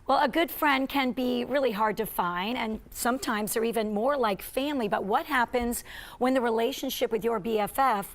Well, a good friend can be really hard to find, and sometimes they're even more like family. But what happens when the relationship with your BFF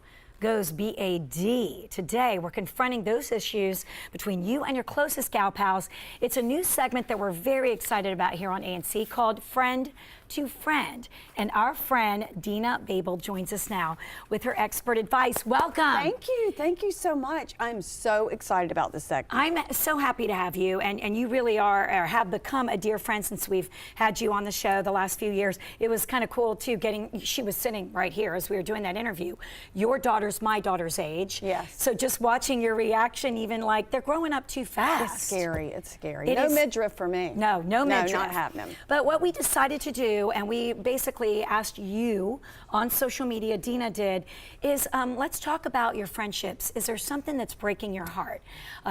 goes BAD? Today, we're confronting those issues between you and your closest gal pals. It's a new segment that we're very excited about here on ANC called Friend to Friend. And our friend, Denna Babul, joins us now with her expert advice. Welcome. Thank you. Thank you so much. I'm so excited about this segment. I'm so happy to have you, and you really are, or have become a dear friend since we've had you on the show the last few years. It was kind of cool, too, she was sitting right here as we were doing that interview. Your daughter's my daughter's age. Yes. So just watching your reaction, even like they're growing up too fast. It's scary. It's scary. No midriff for me. No midriff. No, not happening. But what we decided to do, and we basically asked you on social media, Denna did, is let's talk about your friendships. Is there something that's breaking your heart?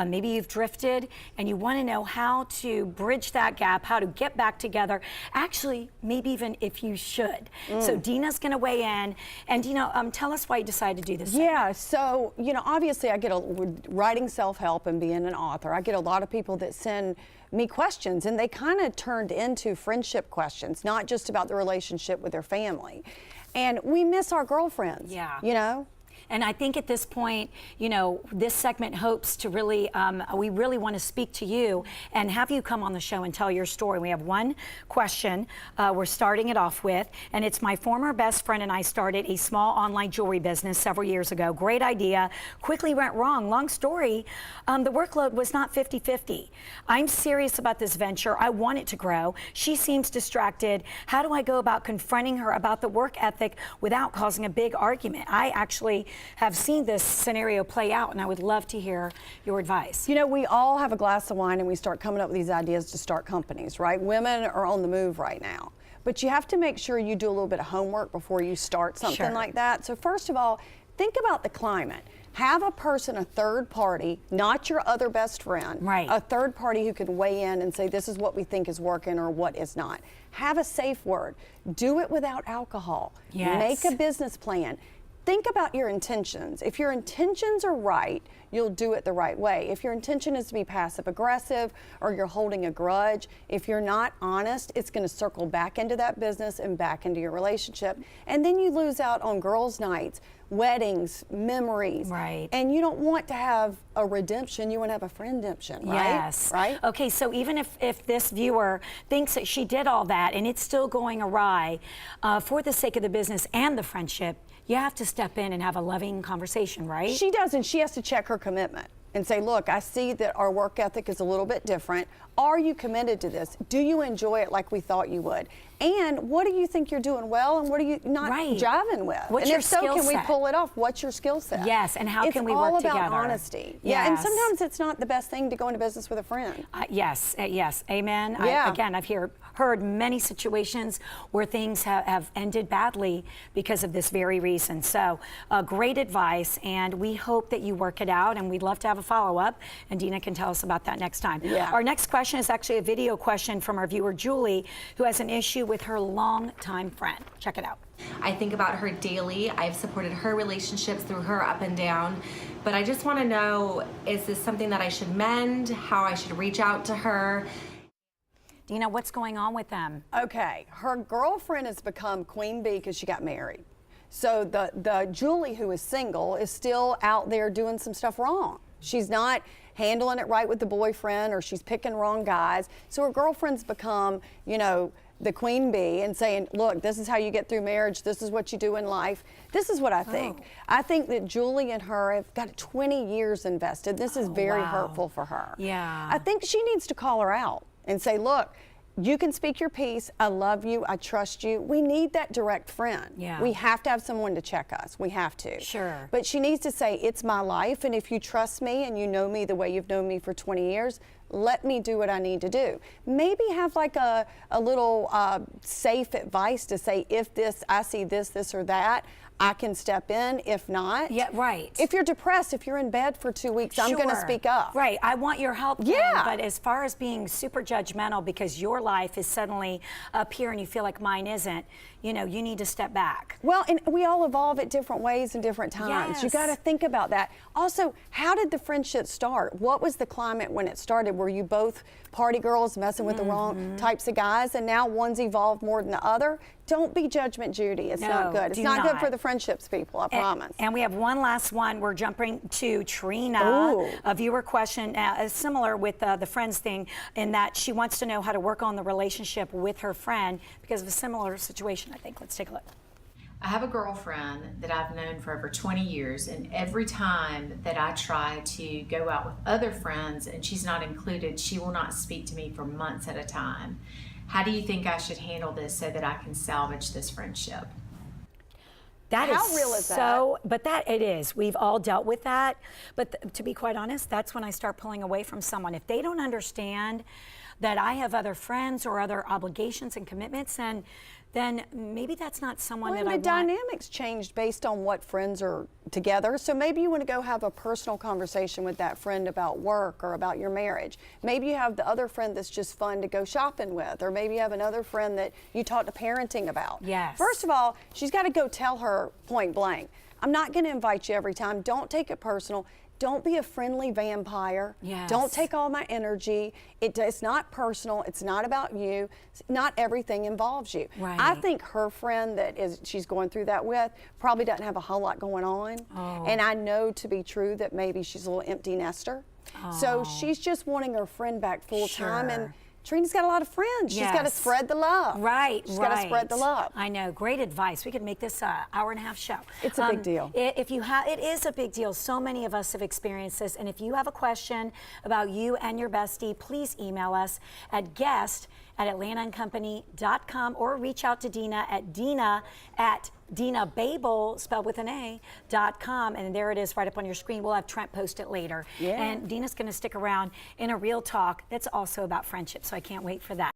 Maybe you've drifted and you want to know how to bridge that gap, how to get back together. Actually, maybe even if you should. So Denna's going to weigh in. And Denna, tell us why you decided to do this. Yeah, so, obviously I get writing self-help and being an author, I get a lot of people that send me questions, and they kind of turned into friendship questions, not just about the relationship with their family. And we miss our girlfriends. Yeah. And I think at this point, this segment hopes to really, we really want to speak to you and have you come on the show and tell your story. We have one question we're starting it off with, and it's my former best friend and I started a small online jewelry business several years ago. Great idea, quickly went wrong. Long story, the workload was not 50-50. I'm serious about this venture. I want it to grow. She seems distracted. How do I go about confronting her about the work ethic without causing a big argument? I actually have seen this scenario play out, and I would love to hear your advice. We all have a glass of wine and we start coming up with these ideas to start companies, right? Women are on the move right now. But you have to make sure you do a little bit of homework before you start something like that. So first of all, think about the climate. Have a person, a third party, not your other best friend, right? A third party who can weigh in and say, this is what we think is working or what is not. Have a safe word. Do it without alcohol. Yes. Make a business plan. Think about your intentions. If your intentions are right, you'll do it the right way. If your intention is to be passive aggressive or you're holding a grudge, if you're not honest, it's going to circle back into that business and back into your relationship. And then you lose out on girls' nights, weddings, memories. Right. And you don't want to have a redemption, you want to have a friendemption, right? Yes. Right? Okay, so even if this viewer thinks that she did all that and it's still going awry, for the sake of the business and the friendship, you have to step in and have a loving conversation, right? She does, and she has to check her commitment and say, look, I see that our work ethic is a little bit different. Are you committed to this? Do you enjoy it like we thought you would? And what do you think you're doing well, and what are you not jiving with? What's and your if so, skill can we set? pull it off? What's your skill set? Yes, and how can we work together? It's all about honesty. Yeah, and sometimes it's not the best thing to go into business with a friend. Yes, amen. Yeah. I've heard many situations where things have ended badly because of this very reason. So great advice, and we hope that you work it out, and we'd love to have a follow-up, and Denna can tell us about that next time. Yeah. Our next question is actually a video question from our viewer Julie, who has an issue with her longtime friend. Check it out. I think about her daily. I've supported her relationships through her up and down, but I just want to know, is this something that I should mend? How I should reach out to her? Denna, what's going on with them? Okay, her girlfriend has become queen bee because she got married. So the Julie who is single is still out there doing some stuff wrong. She's not handling it right with the boyfriend, or she's picking wrong guys. So her girlfriend's become, the queen bee and saying, look, this is how you get through marriage. This is what you do in life. This is what I think. I think that Julie and her have got 20 years invested. This is very hurtful for her. Yeah. I think she needs to call her out and say, look, you can speak your piece. I love you. I trust you. We need that direct friend. Yeah. We have to have someone to check us. We have to. Sure. But she needs to say, it's my life, and if you trust me and you know me the way you've known me for 20 years, let me do what I need to do. Maybe have like a little safe advice to say, if I see this or that, I can step in. If not, yeah, right. If you're depressed, if you're in bed for 2 weeks, I'm going to speak up. Right. I want your help. Yeah. But as far as being super judgmental because your life is suddenly up here and you feel like mine isn't, you need to step back. Well, and we all evolve at different ways and different times. Yes. You got to think about that. Also, how did the friendship start? What was the climate when it started? Were you both party girls messing with the wrong types of guys, and now one's evolved more than the other. Don't be judgment Judy. It's not good. It's not good for the friendships, people, I promise. And we have one last one. We're jumping to Trina. Ooh. A viewer question, similar with the friends thing, in that she wants to know how to work on the relationship with her friend because of a similar situation, I think. Let's take a look. I have a girlfriend that I've known for over 20 years, and every time that I try to go out with other friends and she's not included, she will not speak to me for months at a time. How do you think I should handle this so that I can salvage this friendship? How real is that? But that it is. We've all dealt with that. But to be quite honest, that's when I start pulling away from someone. If they don't understand that I have other friends or other obligations and commitments, and then maybe that's not someone that I want. The dynamics changed based on what friends are together. So maybe you want to go have a personal conversation with that friend about work or about your marriage. Maybe you have the other friend that's just fun to go shopping with, or maybe you have another friend that you talk to parenting about. Yes. First of all, she's got to go tell her point blank, I'm not going to invite you every time. Don't take it personal. Don't be a friendly vampire. Yes. Don't take all my energy. It's not personal. It's not about you. Not everything involves you. Right. I think her friend that she's going through that with probably doesn't have a whole lot going on. Oh. And I know to be true that maybe she's a little empty nester. So she's just wanting her friend back full time. Sure. And Trina's got a lot of friends. She's got to Yes. spread the love. Right, She's got to spread the love. I know, great advice. We could make this an hour-and-a-half show. It's a big deal. It is a big deal. So many of us have experienced this. And if you have a question about you and your bestie, please email us at guest@atlantaandcompany.com or reach out to Dina at Denna Babul, spelled with an A.com, and there it is right up on your screen. We'll have Trent post it later. Yeah. And Dina's going to stick around in a real talk that's also about friendship, so I can't wait for that.